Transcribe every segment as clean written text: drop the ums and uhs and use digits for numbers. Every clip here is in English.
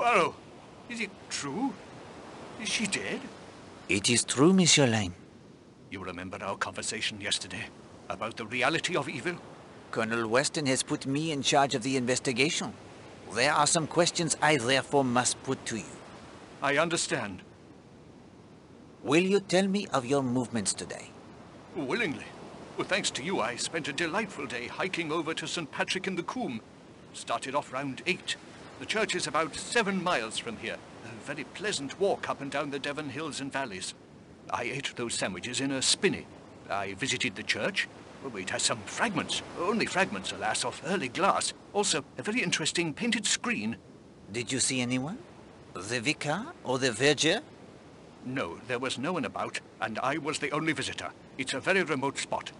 Poirot, is it true? Is she dead? It is true, Monsieur Lane. You remember our conversation yesterday about the reality of evil? Colonel Weston has put me in charge of the investigation. There are some questions I therefore must put to you. I understand. Will you tell me of your movements today? Willingly. Well, thanks to you, I spent a delightful day hiking over to St. Patrick in the Coombe. Started off round 8. The church is about 7 miles from here. A very pleasant walk up and down the Devon hills and valleys. I ate those sandwiches in a spinney. I visited the church. Well, it has some fragments, only fragments, alas, of early glass. Also, a very interesting painted screen. Did you see anyone? The vicar or the verger? No, there was no one about, and I was the only visitor. It's a very remote spot.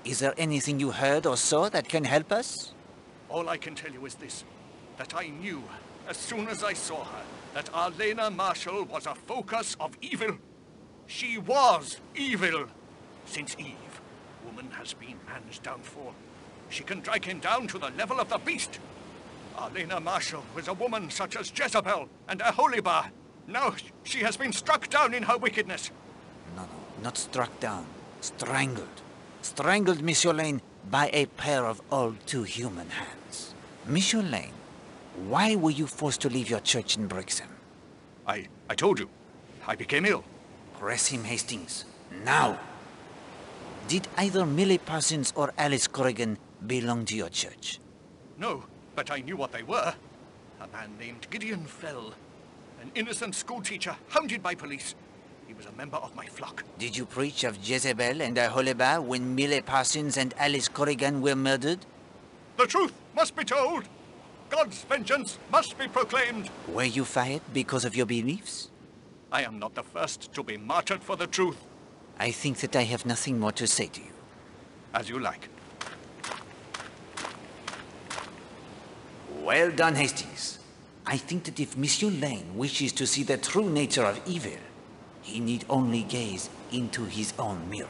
Is there anything you heard or saw that can help us? All I can tell you is this, that I knew, as soon as I saw her, that Arlena Marshall was a focus of evil. She was evil. Since Eve, woman has been man's downfall. She can drag him down to the level of the beast. Arlena Marshall was a woman such as Jezebel and Aholibah. Now she has been struck down in her wickedness. No, not struck down. Strangled. Strangled, Monsieur Lane, by a pair of all too human hands. Monsieur Lane, why were you forced to leave your church in Brixham? I told you. I became ill. Press him, Hastings. Now! Did either Millie Parsons or Alice Corrigan belong to your church? No, but I knew what they were. A man named Gideon Fell. An innocent schoolteacher hounded by police. He was a member of my flock. Did you preach of Jezebel and Aholibah when Millie Parsons and Alice Corrigan were murdered? The truth must be told. God's vengeance must be proclaimed. Were you fired because of your beliefs? I am not the first to be martyred for the truth. I think that I have nothing more to say to you. As you like. Well done, Hastings. I think that if Monsieur Lane wishes to see the true nature of evil, he need only gaze into his own mirror.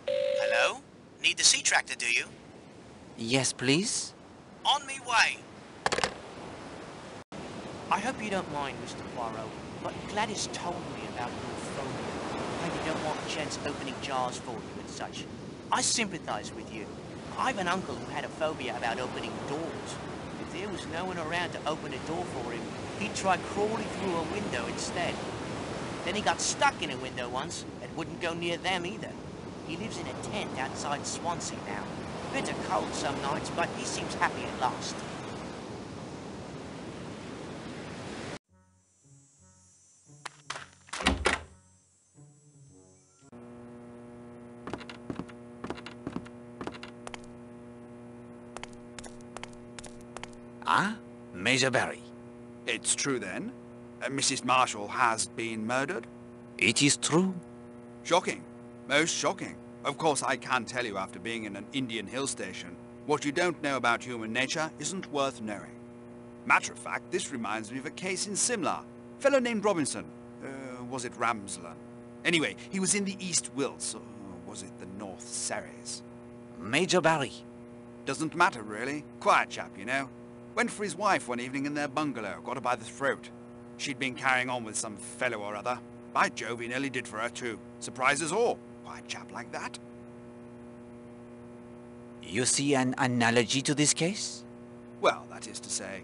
Hello? Need the sea tractor, do you? Yes, please? On me way. I hope you don't mind, Mr. Poirot, but Gladys told me about your phobia. How you don't want gents opening jars for you and such. I sympathize with you. I've an uncle who had a phobia about opening doors. If there was no one around to open a door for him, he'd try crawling through a window instead. Then he got stuck in a window once and wouldn't go near them either. He lives in a tent outside Swansea now. Bitter cold some nights, but he seems happy at last. Ah, Major Barry. It's true then? Mrs. Marshall has been murdered? It is true. Shocking. Most shocking. Of course, I can tell you after being in an Indian hill station, what you don't know about human nature isn't worth knowing. Matter of fact, this reminds me of a case in Simla. Fellow named Robinson. Was it Ramslan? Anyway, he was in the East Wilts, or was it the North Surreys? Major Barry. Doesn't matter, really. Quiet chap, you know. Went for his wife one evening in their bungalow, got her by the throat. She'd been carrying on with some fellow or other. By Jove, he nearly did for her too. Surprise us all. Quiet chap like that. You see an analogy to this case? Well, that is to say,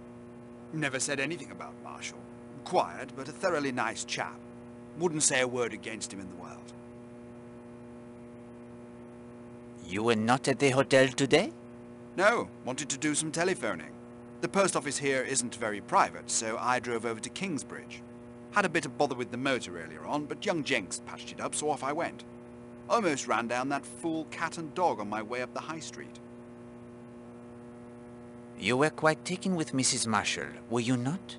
never said anything about Marshall. Quiet, but a thoroughly nice chap. Wouldn't say a word against him in the world. You were not at the hotel today? No, wanted to do some telephoning. The post office here isn't very private, so I drove over to Kingsbridge. Had a bit of bother with the motor earlier on, but young Jenks patched it up, so off I went. Almost ran down that fool cat and dog on my way up the high street. You were quite taken with Mrs. Marshall, were you not?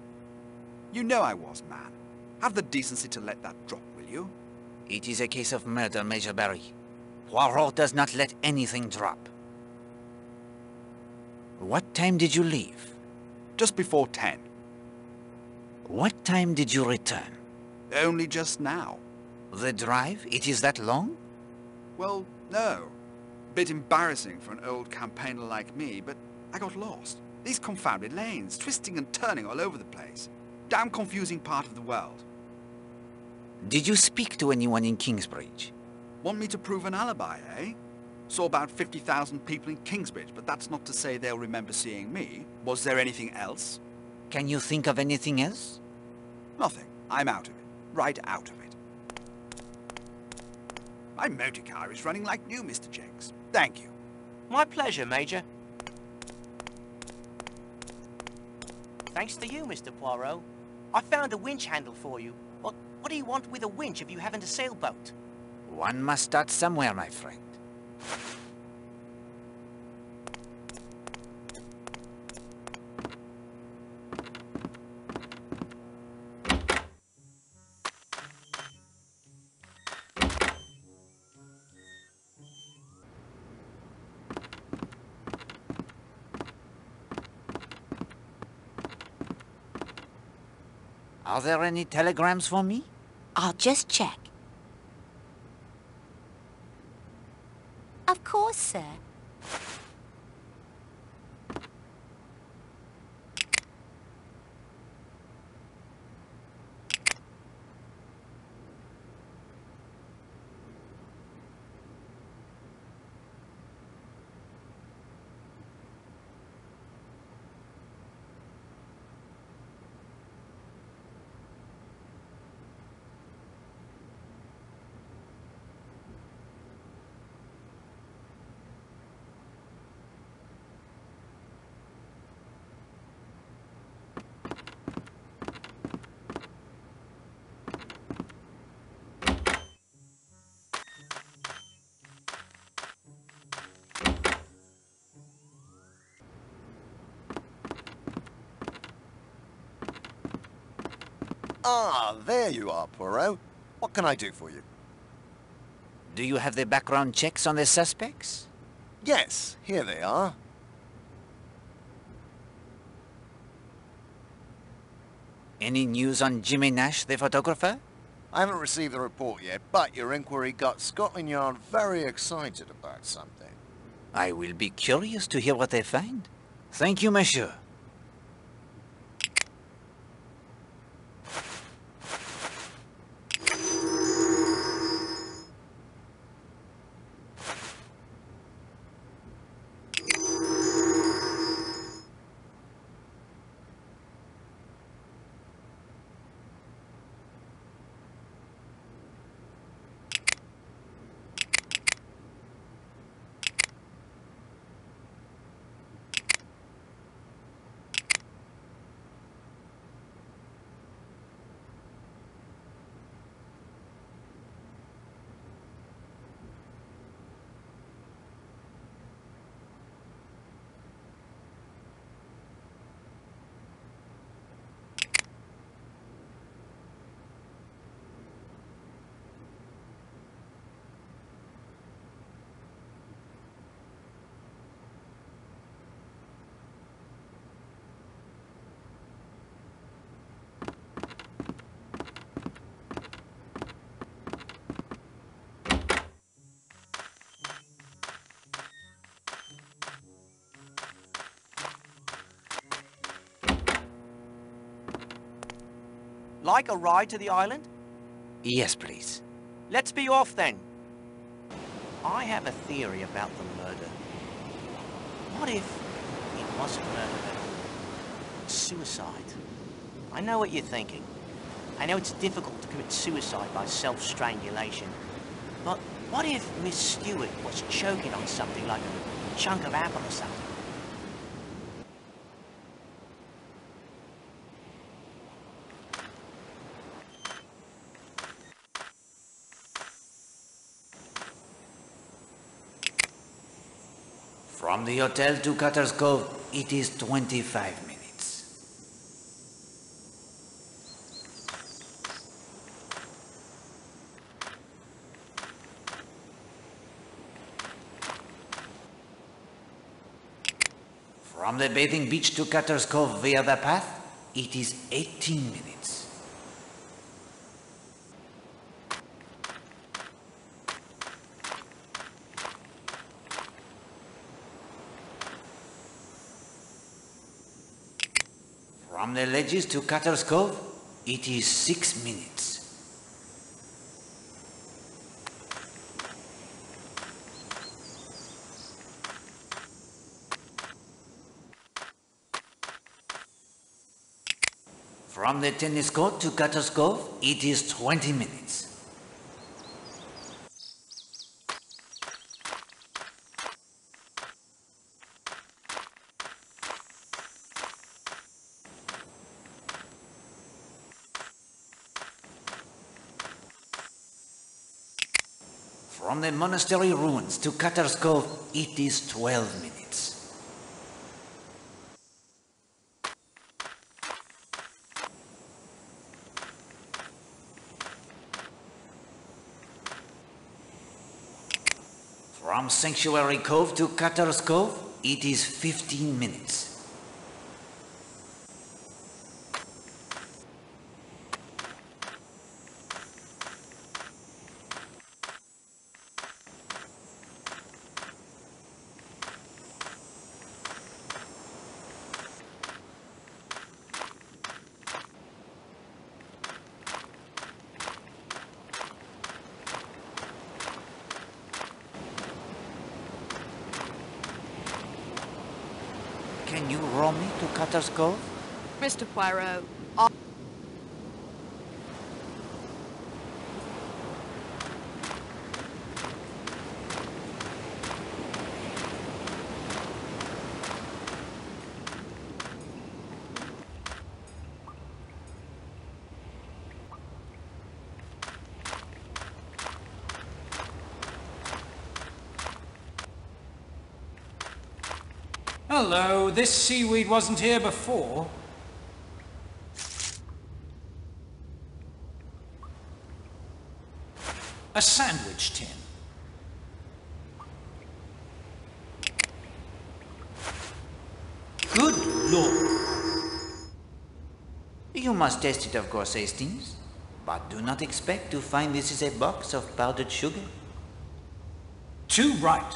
You know I was, man. Have the decency to let that drop, will you? It is a case of murder, Major Barry. Poirot does not let anything drop. What time did you leave? Just before 10. What time did you return? Only just now. The drive? It is that long? Well, no. Bit embarrassing for an old campaigner like me, but I got lost. These confounded lanes, twisting and turning all over the place. Damn confusing part of the world. Did you speak to anyone in Kingsbridge? Want me to prove an alibi, eh? Saw about 50,000 people in Kingsbridge, but that's not to say they'll remember seeing me. Was there anything else? Can you think of anything else? Nothing. I'm out of it. Right out of it. My motor car is running like new, Mr. Jenks. Thank you. My pleasure, Major. Thanks to you, Mr. Poirot. I found a winch handle for you. What do you want with a winch if you haven't a sailboat? One must start somewhere, my friend. Are there any telegrams for me? I'll just check. Of course, sir. Ah, there you are, Poirot. What can I do for you? Do you have the background checks on the suspects? Yes, here they are. Any news on Jimmy Nash, the photographer? I haven't received the report yet, but your inquiry got Scotland Yard very excited about something. I will be curious to hear what they find. Thank you, monsieur. Like a ride to the island? Yes, please. Let's be off then. I have a theory about the murder. What if it wasn't murder at all? Suicide. I know what you're thinking. I know it's difficult to commit suicide by self-strangulation. But what if Miss Stewart was choking on something like a chunk of apple or something? From the hotel to Cutter's Cove, it is 25 minutes. From the bathing beach to Cutter's Cove via the path, it is 18 minutes. From the ledges to Cutter's Cove, it is 6 minutes. From the tennis court to Cutter's Cove, it is 20 minutes. From the monastery ruins to Cutter's Cove, it is 12 minutes. From Sanctuary Cove to Cutter's Cove, it is 15 minutes. Can you row me to Cutter's Cove? Mr. Poirot, Hello, this seaweed wasn't here before. A sandwich tin. Good Lord. You must taste it, of course, Hastings. But do not expect to find this is a box of powdered sugar. Too right.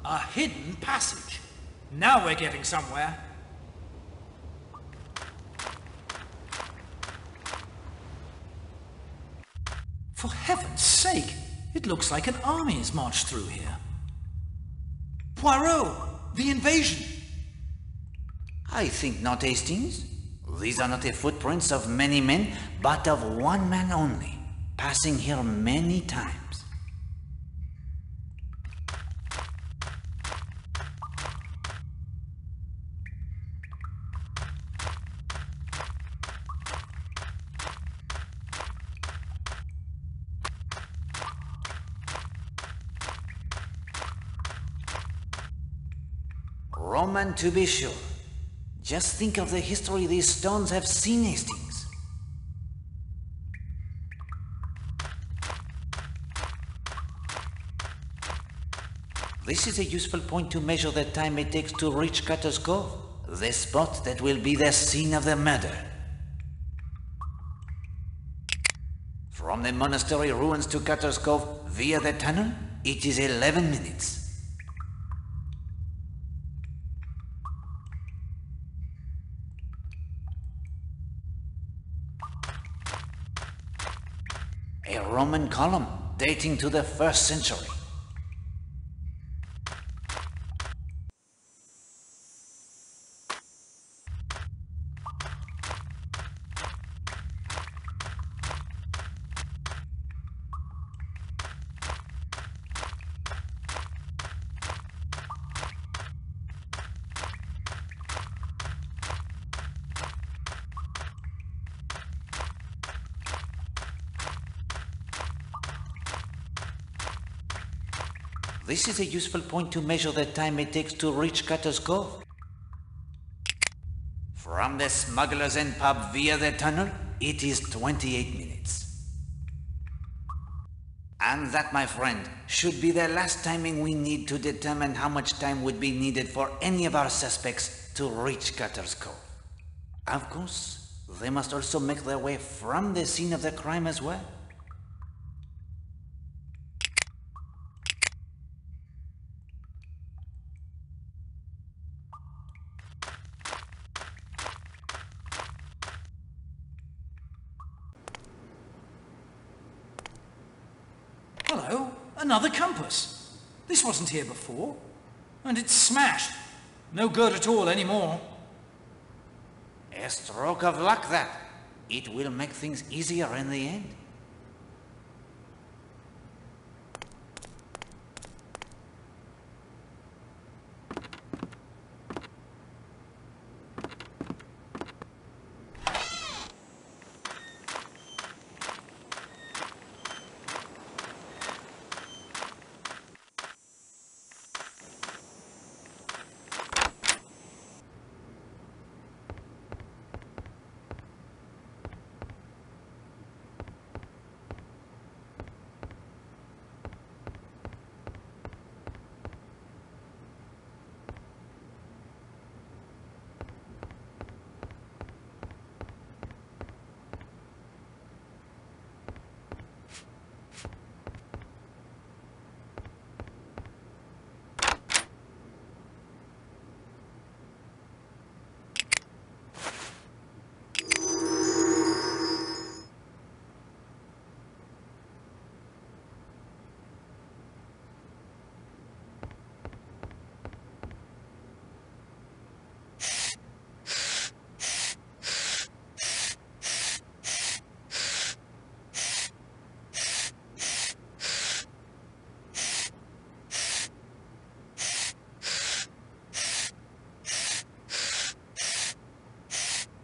A hidden passage. Now we're getting somewhere. For heaven's sake, it looks like an army has marched through here. Poirot, the invasion. I think not, Hastings. These are not the footprints of many men, but of one man only, passing here many times. Roman, to be sure. Just think of the history these stones have seen, Hastings. This is a useful point to measure the time it takes to reach Cutter's Cove, the spot that will be the scene of the murder. From the monastery ruins to Cutter's Cove via the tunnel, it is 11 minutes. A Roman column dating to the 1st century. This is a useful point to measure the time it takes to reach Cutter's Cove. From the Smuggler's End pub via the tunnel, it is 28 minutes. And that, my friend, should be the last timing we need to determine how much time would be needed for any of our suspects to reach Cutter's Cove. Of course, they must also make their way from the scene of the crime as well. Hello, another compass. This wasn't here before. And it's smashed. No good at all anymore. A stroke of luck, that. It will make things easier in the end.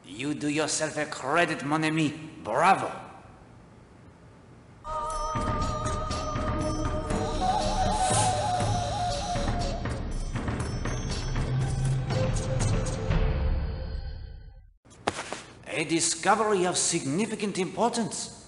You do yourself a credit, mon ami. Bravo. A discovery of significant importance.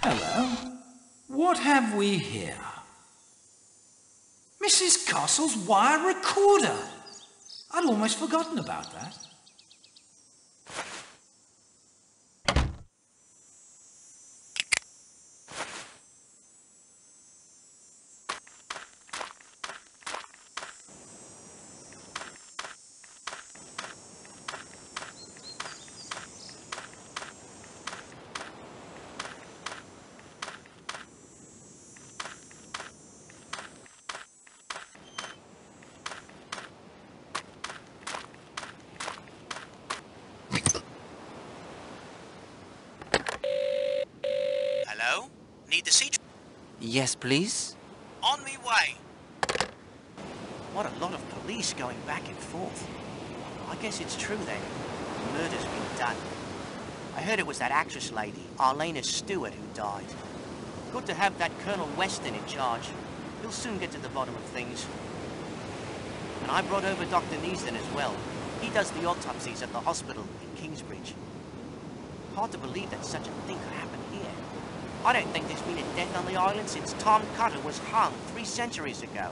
Hello. What have we here? Mrs. Castle's wire recorder. I'd almost forgotten about that. Hello? Need the seat? Yes, please? On me way. What a lot of police going back and forth. I guess it's true then. The murder's been done. I heard it was that actress lady, Arlena Stewart, who died. Good to have that Colonel Weston in charge. He'll soon get to the bottom of things. And I brought over Dr. Neasden as well. He does the autopsies at the hospital in Kingsbridge. Hard to believe that such a thing could happen here. I don't think there's been a death on the island since Tom Cutter was hung 3 centuries ago.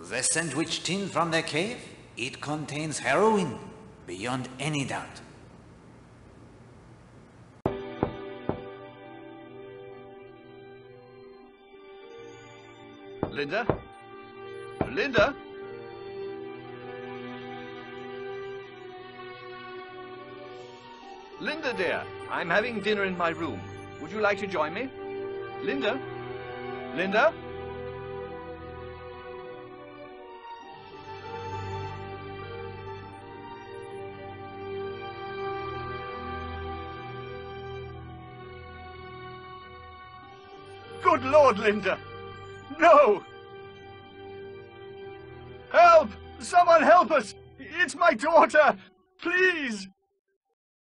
The sandwich tin from the cave? It contains heroin, beyond any doubt. Linda? Linda? Linda, dear, I'm having dinner in my room. Would you like to join me? Linda? Linda? Good Lord, Linda! No! Help! Someone help us! It's my daughter! Please!